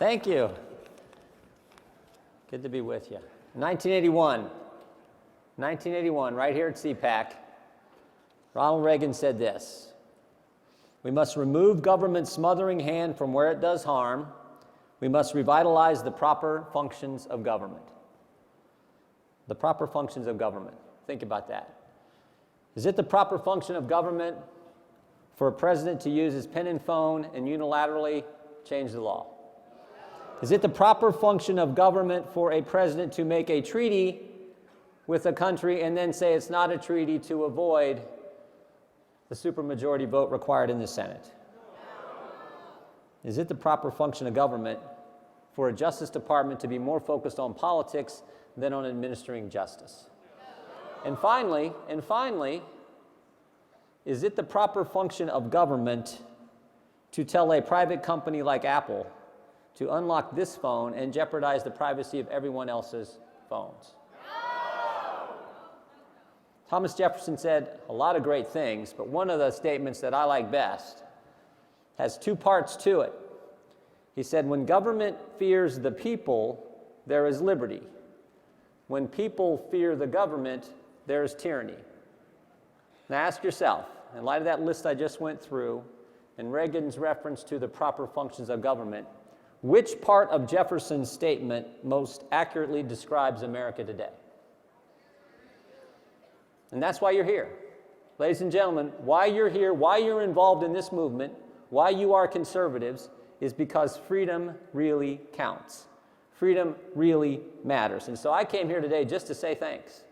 Thank you. Good to be with you. 1981, right here at CPAC, Ronald Reagan said this: "We must remove government's smothering hand from where it does harm. We must revitalize the proper functions of government." The proper functions of government. Think about that. Is it the proper function of government for a president to use his pen and phone and unilaterally change the law? Is it the proper function of government for a president to make a treaty with a country and then say it's not a treaty to avoid the supermajority vote required in the Senate? Is it the proper function of government for a Justice Department to be more focused on politics than on administering justice? And finally, is it the proper function of government to tell a private company like Apple to unlock this phone and jeopardize the privacy of everyone else's phones? Thomas Jefferson said a lot of great things, but one of the statements that I like best has two parts to it. He said, "When government fears the people, there is liberty. When people fear the government, there is tyranny." Now ask yourself, in light of that list I just went through, and Reagan's reference to the proper functions of government, which part of Jefferson's statement most accurately describes America today? And that's why you're here. Ladies and gentlemen, why you're here, why you're involved in this movement, why you are conservatives, is because freedom really counts. Freedom really matters. And so I came here today just to say thanks.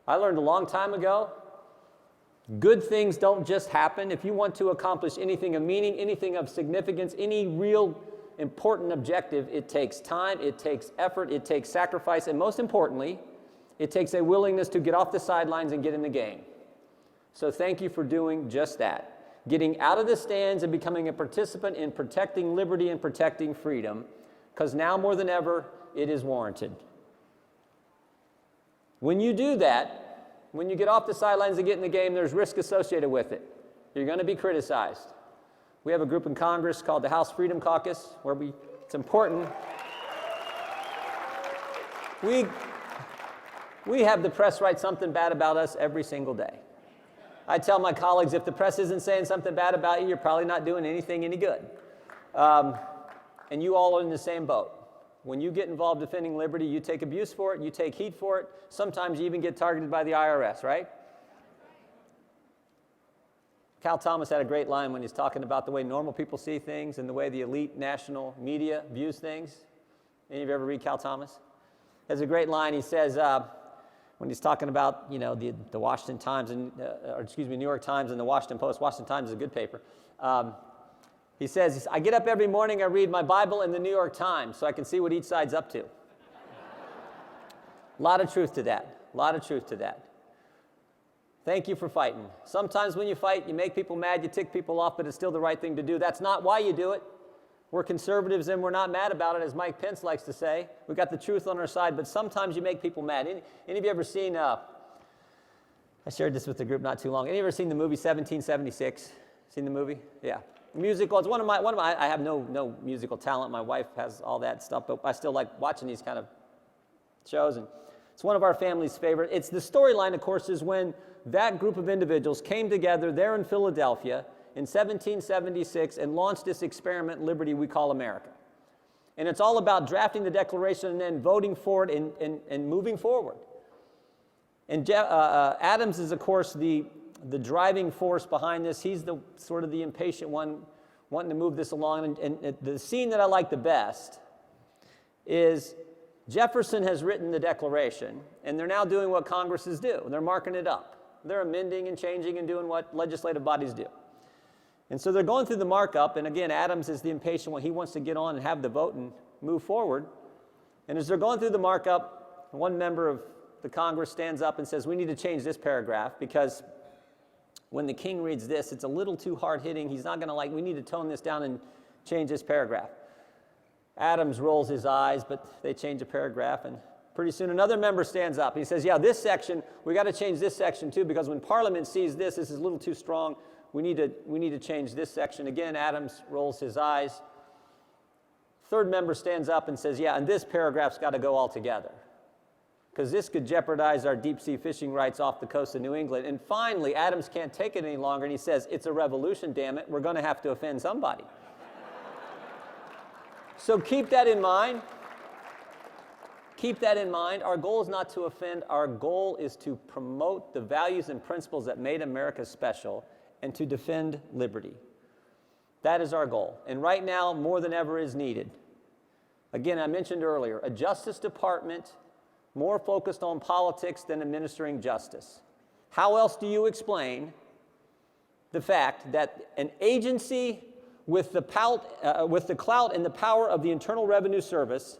I learned a long time ago, good things don't just happen. If you want to accomplish anything of meaning, anything of significance, any real important objective, it takes time, it takes effort, it takes sacrifice, and most importantly, it takes a willingness to get off the sidelines and get in the game. So thank you for doing just that. Getting out of the stands and becoming a participant in protecting liberty and protecting freedom, because now more than ever, it is warranted. When you do that, when you get off the sidelines and get in the game, there's risk associated with it. You're going to be criticized. We have a group in Congress called the House Freedom Caucus, where it's important. We have the press write something bad about us every single day. I tell my colleagues, if the press isn't saying something bad about you, you're probably not doing anything any good. And you all are in the same boat. When you get involved defending liberty, you take abuse for it, you take heat for it. Sometimes you even get targeted by the IRS, right? Cal Thomas had a great line when he's talking about the way normal people see things and the way the elite national media views things. Any of you ever read Cal Thomas? He has a great line. He says, when he's talking about, the Washington Times, New York Times and the Washington Post. Washington Times is a good paper. He says, "I get up every morning, I read my Bible and the New York Times so I can see what each side's up to." A lot of truth to that. A lot of truth to that. Thank you for fighting. Sometimes when you fight, you make people mad, you tick people off, but it's still the right thing to do. That's not why you do it. We're conservatives and we're not mad about it, as Mike Pence likes to say. We've got the truth on our side, but sometimes you make people mad. Any of you ever seen, I shared this with the group not too long. Any of you ever seen the movie 1776? Seen the movie? Yeah. Musical. It's one of my, I have no musical talent. My wife has all that stuff, but I still like watching these kind of shows, and it's one of our family's favorite. It's the storyline, of course, is when that group of individuals came together there in Philadelphia in 1776 and launched this experiment liberty we call America. And it's all about drafting the Declaration and then voting for it and moving forward. And Adams is, of course, the driving force behind this. He's the sort of the impatient one wanting to move this along. And the scene that I like the best is Jefferson has written the Declaration, and they're now doing what Congresses do. They're marking it up. They're amending and changing and doing what legislative bodies do. And so they're going through the markup, and again, Adams is the impatient one. He wants to get on and have the vote and move forward. And as they're going through the markup, one member of the Congress stands up and says, "We need to change this paragraph because when the king reads this, it's a little too hard-hitting. He's not going to like, we need to tone this down and change this paragraph." Adams rolls his eyes, but they change the paragraph, and pretty soon another member stands up. He says, "Yeah, this section, we got to change this section too, because when Parliament sees this, this is a little too strong. We need to change this section." Again, Adams rolls his eyes. Third member stands up and says, yeah, and this paragraph's got to go altogether, because this could jeopardize our deep-sea fishing rights off the coast of New England. And finally, Adams can't take it any longer, and he says, it's a revolution, damn it. We're going to have to offend somebody. So keep that in mind. Keep that in mind. Our goal is not to offend. Our goal is to promote the values and principles that made America special and to defend liberty. That is our goal. And right now, more than ever is needed. Again, I mentioned earlier, a Justice Department more focused on politics than administering justice. How else do you explain the fact that an agency with the clout and the power of the Internal Revenue Service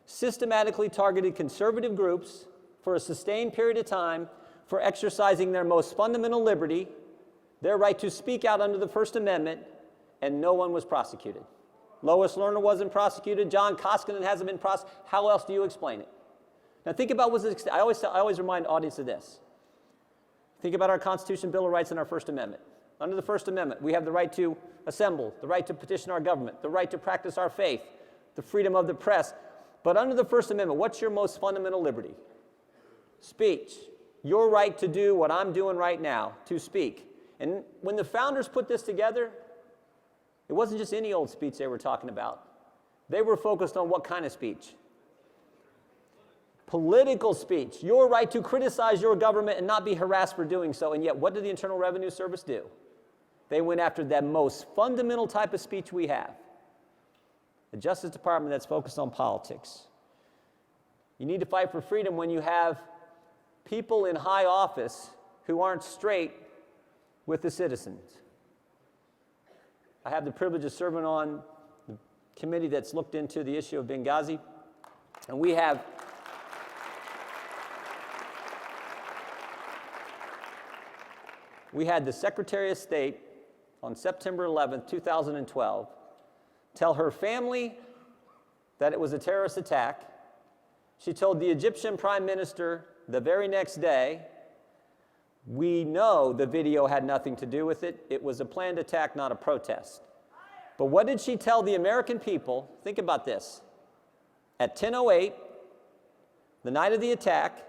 systematically targeted conservative groups for a sustained period of time for exercising their most fundamental liberty, their right to speak out under the First Amendment, and no one was prosecuted? Lois Lerner wasn't prosecuted. John Koskinen hasn't been prosecuted. How else do you explain it? Now think about I always remind audience of this. Think about our Constitution, Bill of Rights, and our First Amendment. Under the First Amendment, we have the right to assemble, the right to petition our government, the right to practice our faith, the freedom of the press. But under the First Amendment, what's your most fundamental liberty? Speech. Your right to do what I'm doing right now, to speak. And when the founders put this together, it wasn't just any old speech they were talking about. They were focused on what kind of speech? Political speech. Your right to criticize your government and not be harassed for doing so. And yet, what did the Internal Revenue Service do? They went after that most fundamental type of speech we have. The Justice Department that's focused on politics. You need to fight for freedom when you have people in high office who aren't straight with the citizens. I have the privilege of serving on the committee that's looked into the issue of Benghazi, and we had the Secretary of State on September 11th, 2012, tell her family that it was a terrorist attack. She told the Egyptian Prime Minister the very next day, we know the video had nothing to do with it. It was a planned attack, not a protest. But what did she tell the American people? Think about this. At 10:08, the night of the attack,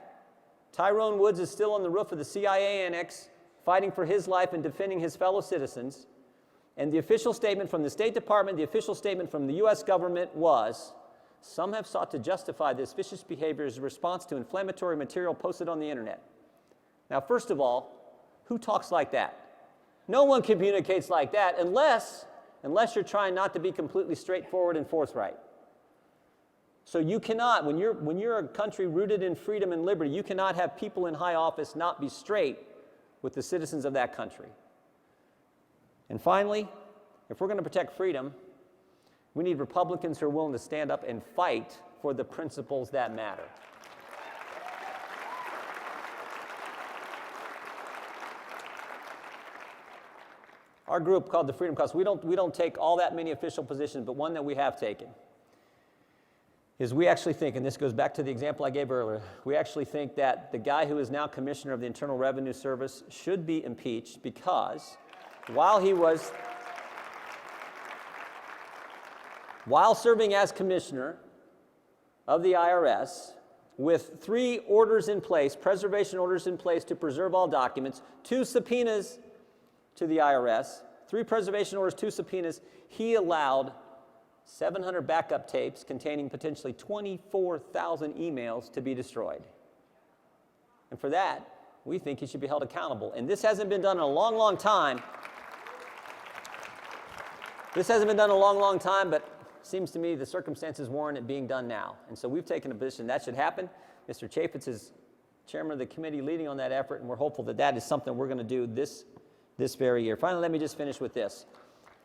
Tyrone Woods is still on the roof of the CIA annex, fighting for his life and defending his fellow citizens. And the official statement from the State Department, the official statement from the U.S. government was, some have sought to justify this vicious behavior as a response to inflammatory material posted on the internet. Now, first of all, who talks like that? No one communicates like that unless you're trying not to be completely straightforward and forthright. So you cannot, when you're a country rooted in freedom and liberty, you cannot have people in high office not be straight with the citizens of that country. And finally, if we're going to protect freedom, we need Republicans who are willing to stand up and fight for the principles that matter. Our group, called the Freedom Caucus, we don't take all that many official positions, but one that we have taken is we actually think, and this goes back to the example I gave earlier, we actually think that the guy who is now Commissioner of the Internal Revenue Service should be impeached because while serving as Commissioner of the IRS, with 3 orders in place, preservation orders in place to preserve all documents, 2 subpoenas to the IRS, 3 preservation orders, 2 subpoenas, he allowed 700 backup tapes containing potentially 24,000 emails to be destroyed. And for that, we think he should be held accountable. And this hasn't been done in a long, long time. This hasn't been done in a long, long time, but it seems to me the circumstances warrant it being done now. And so we've taken a position that should happen. Mr. Chaffetz is chairman of the committee leading on that effort, and we're hopeful that that is something we're going to do this very year. Finally, let me just finish with this.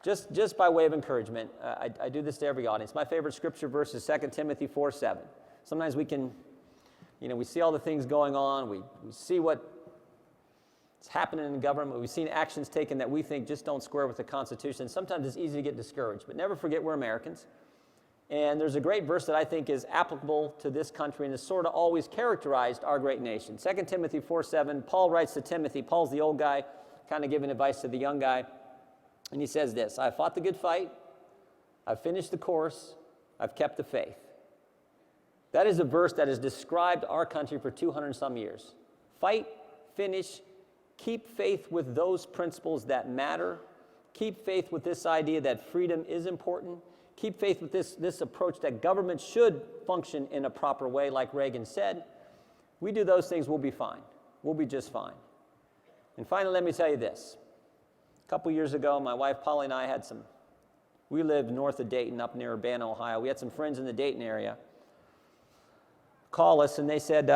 Just by way of encouragement, I do this to every audience. My favorite scripture verse is 2 Timothy 4:7. Sometimes we can, we see all the things going on. We see what's happening in government. We've seen actions taken that we think just don't square with the Constitution. Sometimes it's easy to get discouraged, but never forget we're Americans. And there's a great verse that I think is applicable to this country and has sort of always characterized our great nation. 2 Timothy 4:7, Paul writes to Timothy. Paul's the old guy, kind of giving advice to the young guy. And he says this, I fought the good fight, I've finished the course, I've kept the faith. That is a verse that has described our country for 200 and some years. Fight, finish, keep faith with those principles that matter. Keep faith with this idea that freedom is important. Keep faith with this approach that government should function in a proper way, like Reagan said. We do those things, we'll be fine. We'll be just fine. And finally, let me tell you this. A couple years ago, my wife Polly and I we lived north of Dayton, up near Urbana, Ohio. We had some friends in the Dayton area call us, and they said,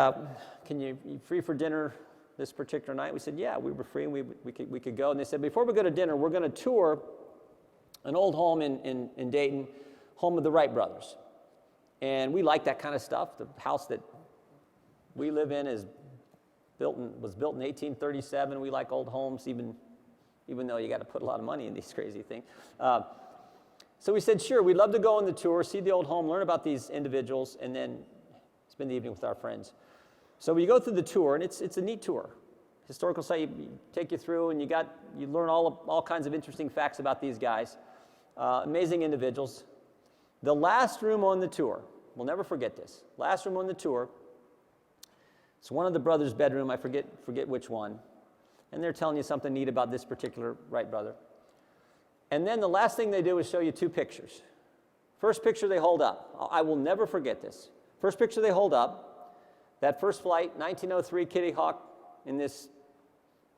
you free for dinner this particular night? We said, yeah, we were free, and we could go. And they said, before we go to dinner, we're going to tour an old home in Dayton, home of the Wright brothers. And we like that kind of stuff. The house that we live in was built in 1837. We like old homes, even though you got to put a lot of money in these crazy things. So we said, sure, we'd love to go on the tour, see the old home, learn about these individuals, and then spend the evening with our friends. So we go through the tour, and it's a neat tour. Historical site, take you through, and you learn all kinds of interesting facts about these guys. Amazing individuals. The last room on the tour, we'll never forget this. Last room on the tour, it's one of the brothers' bedroom, I forget which one. And they're telling you something neat about this particular Wright brother. And then the last thing they do is show you two pictures. First picture they hold up. I will never forget this. First picture they hold up, that first flight, 1903 Kitty Hawk, in this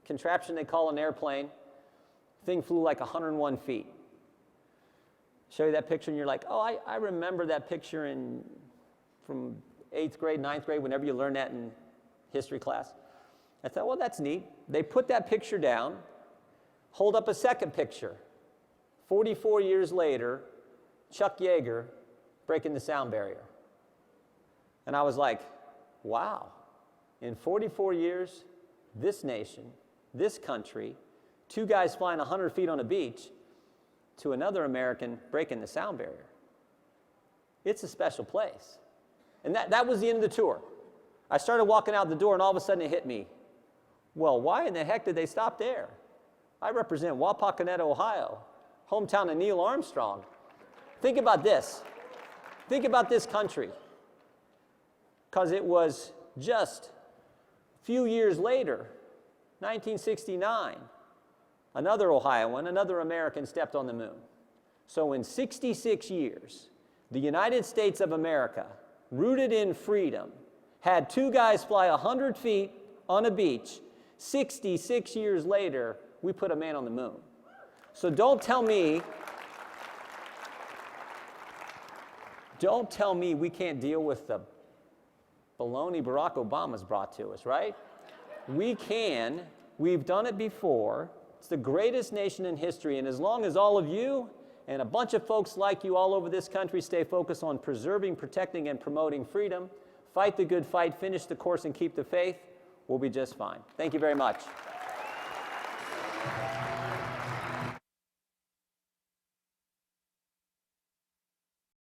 contraption they call an airplane. Thing flew like 101 feet. Show you that picture and you're like, oh, I remember that picture from 8th grade, 9th grade, whenever you learn that in history class. I thought, well, that's neat. They put that picture down, hold up a second picture. 44 years later, Chuck Yeager breaking the sound barrier. And I was like, wow, in 44 years, this nation, this country, two guys flying 100 feet on a beach to another American breaking the sound barrier. It's a special place. And that was the end of the tour. I started walking out the door, and all of a sudden it hit me. Well, why in the heck did they stop there? I represent Wapakoneta, Ohio, hometown of Neil Armstrong. Think about this. Think about this country. Because it was just a few years later, 1969, another Ohioan, another American stepped on the moon. So in 66 years, the United States of America, rooted in freedom, had two guys fly 100 feet on a beach. 66 years later, we put a man on the moon. So don't tell me we can't deal with the baloney Barack Obama's brought to us, right? We can. We've done it before. It's the greatest nation in history, and as long as all of you and a bunch of folks like you all over this country stay focused on preserving, protecting, and promoting freedom, fight the good fight, finish the course, and keep the faith, we'll be just fine. Thank you very much.